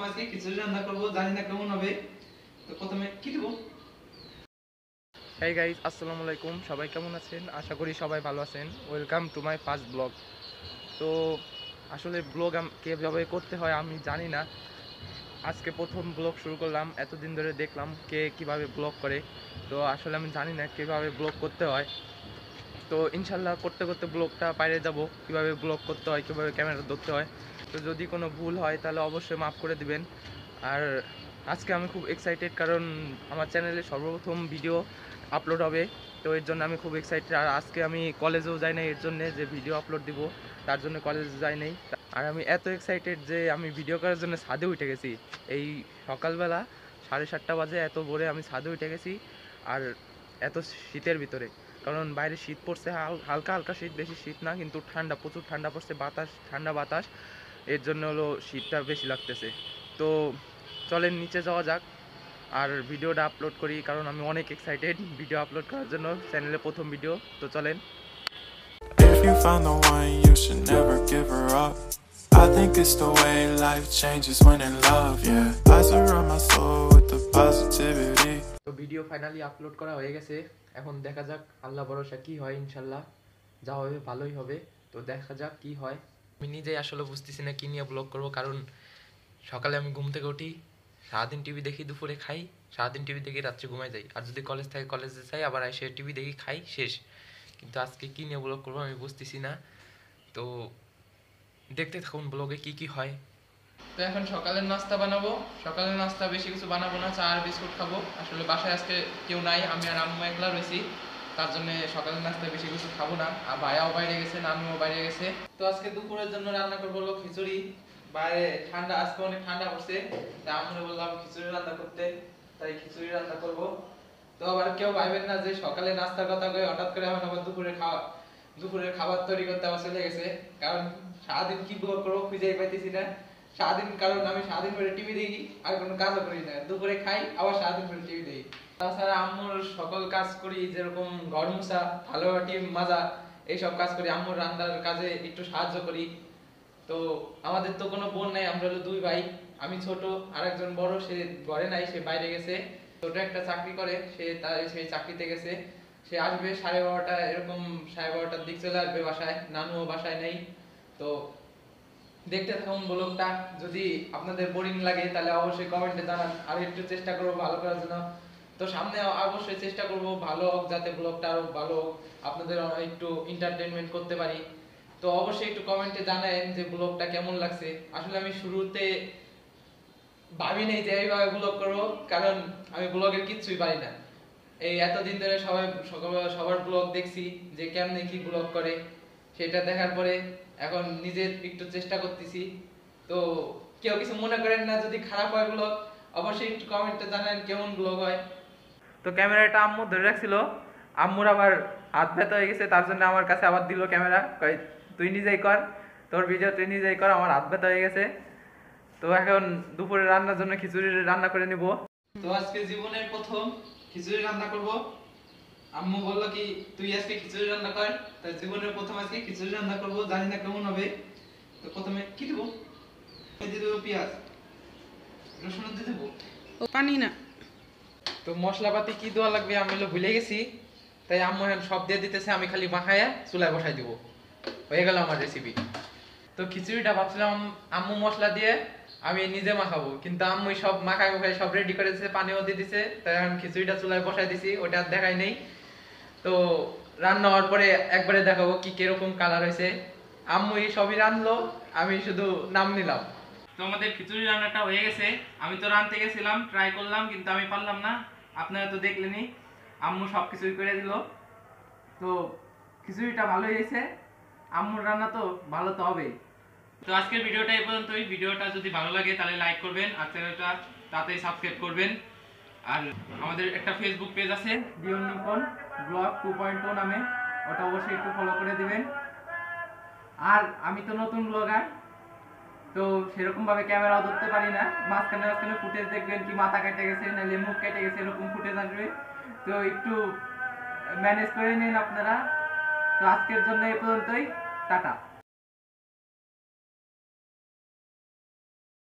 আজকে খিচুড়ি রান্না করব, জানি না কেমন হবে। তো প্রথমে কি দেব? হেই গাইজ, আসসালামু আলাইকুম। সবাই কেমন আছেন? আশা করি সবাই ভালো আছেন। Welcome to my first blog. তো আসলে ব্লগ কীভাবে করতে হয় আমি জানি না। আজকে প্রথম ব্লগ শুরু করলাম। এতদিন ধরে দেখলাম কে কীভাবে ব্লগ করে, তো আসলে আমি জানি না কীভাবে ব্লগ করতে হয়। তো ইনশাল্লাহ করতে করতে ব্লগটা বাইরে যাব, কীভাবে ব্লগ করতে হয়, কীভাবে ক্যামেরা ধরতে হয়। তো যদি কোনো ভুল হয় তাহলে অবশ্যই মাফ করে দিবেন। আর আজকে আমি খুব এক্সাইটেড, কারণ আমার চ্যানেলে সর্বপ্রথম ভিডিও আপলোড হবে। তো এর জন্য আমি খুব এক্সাইটেড। আর আজকে আমি কলেজেও যাই নাই এর জন্যে যে ভিডিও আপলোড দিব, তার জন্য কলেজে যাই নাই। আর আমি এত এক্সাইটেড যে আমি ভিডিও করার জন্য ছাদে উঠে গেছি। এই সকালবেলা 7:30 বাজে, এত ভোরে আমি ছাদে উঠে গেছি। আর এত শীতের ভিতরে, কারণ বাইরে শীত পড়ছে, হালকা হালকা শীত, বেশি শীত না, কিন্তু ঠান্ডা, প্রচুর ঠান্ডা পড়ছে, বাতাস, ঠান্ডা বাতাস। এর জন্য হলো শীতটা বেশি লাগতেছে। তো চলেন নিচে যাওয়া যাক আর ভিডিওটা আপলোড করি, কারণ আমি অনেক এক্সাইটেড ভিডিও আপলোড করার জন্য, চ্যানেলে প্রথম ভিডিও। তো চলেন। If you found the one, you should never give her up. I think it's the way life changes when in love, yeah. I surround my soul with the positivity. তো video finally upload করা হয়ে গেছে। এখন দেখা যাক আল্লাহ ভরসা কি হয়। ইনশাল্লাহ যা হবে ভালোই হবে। তো দেখা যাক কি হয়। আমি নিজেই আসলে বুঝতেছি না কি নিয়ে ব্লগ করবো, কারণ সকালে আমি ঘুম থেকে উঠি, সারাদিন টিভি দেখি, দুপুরে খাই, সারাদিন টিভি দেখি, রাত্রে ঘুমাই যাই। আর যদি কলেজ থাকে কলেজে যাই, আবার এসে টিভি দেখি, খাই, শেষ। কিন্তু আজকে কী নিয়ে ব্লগ করবো আমি বুঝতেছি না। তো দেখতে থাকুন ব্লগে কি কি হয়। তো এখন সকালের নাস্তা বানাবো। সকালের নাস্তা বেশি কিছু বানাবো না, চা আর বিস্কুট খাবো। আসলে বাসায় আজকে কেউ নাই, আমি আর আম্মু একলা রয়েছি, তার জন্য সকালের নাস্তা বেশি কিছু খাবো না। আর ভাইয়াও বাইরে গেছে, নানুও বাইরে গেছে। তো আজকে দুপুরের জন্য রান্না করবো হলো খিচুড়ি। বাইরে ঠান্ডা, আজকে অনেক ঠান্ডা পড়ছে, তাই আম্মুরে বললাম খিচুড়ি রান্না করতে, তাই খিচুড়ি রান্না করবো। তো আবার কেউ ভাইবেন না যে সকালে নাস্তার কথা কয়ে হঠাৎ করে এখন আবার দুপুরের খাবার তৈরি করতে আবার চলে গেছে। কারণ সারাদিন কি ব্লগ করবো খুঁজেই পাইতেছি না সারাদিন, কারণ আমি সারাদিন করে টিভি দেখি আর কোনো কাজও করি না, দুপুরে খাই আবার সারাদিন করে টিভি দেখি। তাছাড়া আম্মুর সকল কাজ করি, যেরকম ঘর মোছা, থালা বাটি মাজা, এইসব কাজ করি। আম্মুর রান্নার কাজে একটু সাহায্য করি। তো আমাদের তো কোনো বোন নাই, আমরা হলো দুই ভাই, আমি ছোট, আর একজন বড়, সে ঘরে নাই, সে বাইরে গেছে। ছোট একটা চাকরি করে, সেই চাকরিতে গেছে। সে আসবে 12:30 এরকম, 12:30টার দিক চলে আসবে বাসায়, নানুও বাসায় নেই। তো দেখতে থাকুন ব্লগটা। যদি আপনাদের বোরিং লাগে তাহলে অবশ্যই কমেন্টে জানান, আর একটু চেষ্টা করবো ভালো করার জন্য। তো সামনে অবশ্যই চেষ্টা করব ভালো হোক, যাতে ব্লগটা আরো ভালো হোক, আপনাদের একটু এন্টারটেইনমেন্ট করতে পারি। তো অবশ্যই একটু কমেন্টে জানাবেন যে ব্লগটা কেমন লাগছে। আসলে আমি শুরুতে ভাবি নেই যে এইভাবে ব্লগ করবো, কারণ আমি ব্লগের কিচ্ছুই পারি না। এই এতদিন ধরে সবার ব্লগ দেখছি যে কেমনে কি ব্লগ করে, সেটা দেখার পরে এখন নিজে একটু চেষ্টা করতেছি। তো কেউ কিছু মনে করেন না যদি খারাপ হয় ব্লগ, অবশ্যই একটু কমেন্টে জানান কেমন ব্লগ হয়। তো ক্যামেরাটা আম্মু ধরে রাখছিল, আম্মুর আবার হাত ব্যথা হয়ে গেছে, তার জন্য আমার কাছে আবার দিল ক্যামেরা, কই তুই নিজেই কর, তোর ভিডিও তুই নিজেই কর, আমার হাত ব্যথা হয়ে গেছে। তো এখন দুপুরে রান্নার জন্য খিচুড়ি রান্না করে নিব। তো আজকে জীবনের প্রথম খিচুড়ি রান্না করব। আম্মু বললো কি তুই আজকে খিচুড়ি রান্না কর, তাই জীবনের প্রথম আজকে খিচুড়ি রান্না করব, জানি না কেমন হবে। তো প্রথমে কি দেব? দিয়ে দেবো পেঁয়াজ, রসুন দিয়ে দেবো, ও পানি না। তো মশলাপাতি কি দেওয়া লাগবে আমি ভুলে গেছি, তাই আম্মু এখন সব দিয়ে দিতেছে, আমি খালি মাখায়া চুলায় বসাই দিব, হয়ে গেল আমার রেসিপি। তো খিচুড়িটা ভাবছিলাম আম্মু মশলা দিয়ে আমি নিজে মাখাবো, কিন্তু আম্মু সব মাখায় সব রেডি করে দিয়েছে, পানিও দিয়ে দিছে, তাই এখন খিচুড়িটা চুলায় বসাই দিছি, ওটা আর দেখাই নেই। তো রান্না হওয়ার পরে একবারে দেখাবো কি কিরকম কালার হয়েছে। আম্মু সবই রান্নলো, আমি শুধু নাম নিলাম। তো আমাদের খিচুড়ি রান্নাটা হয়ে গেছে। আমি তো রাঁধতে গেছিলাম, ট্রাই করলাম, কিন্তু আমি পারলাম না, আপনারা তো দেখলেনই, আম্মু সব কিছুই করে দিল। তো খিচুড়িটা ভালোই হয়েছে, আম্মুর রান্না তো ভালো তো হবেই। তো আজকের ভিডিওটা এই পর্যন্তই। ভিডিওটা যদি ভালো লাগে তাহলে লাইক করবেন, আর চ্যানেলটা তাড়াতাড়ি সাবস্ক্রাইব করবেন। আর আমাদের একটা ফেসবুক পেজ আছে, ডিওন নিপন ব্লগ 2.0 নামে, ওটা অবশ্যই একটু ফলো করে দিবেন। আর আমি তো নতুন ব্লগার, তো সেরকম ভাবে ক্যামেরাও ধরতে পারি না, মাঝখানে মাঝখানে ফুটেজ দেখবেন কি মাথা কেটে গেছে, নাহলে মুখ কেটে গেছে, এরকম ফুটেজ আসবে, তো একটু ম্যানেজ করে নিন আপনারা। তো আজকের জন্য এই পর্যন্তই, টাটা।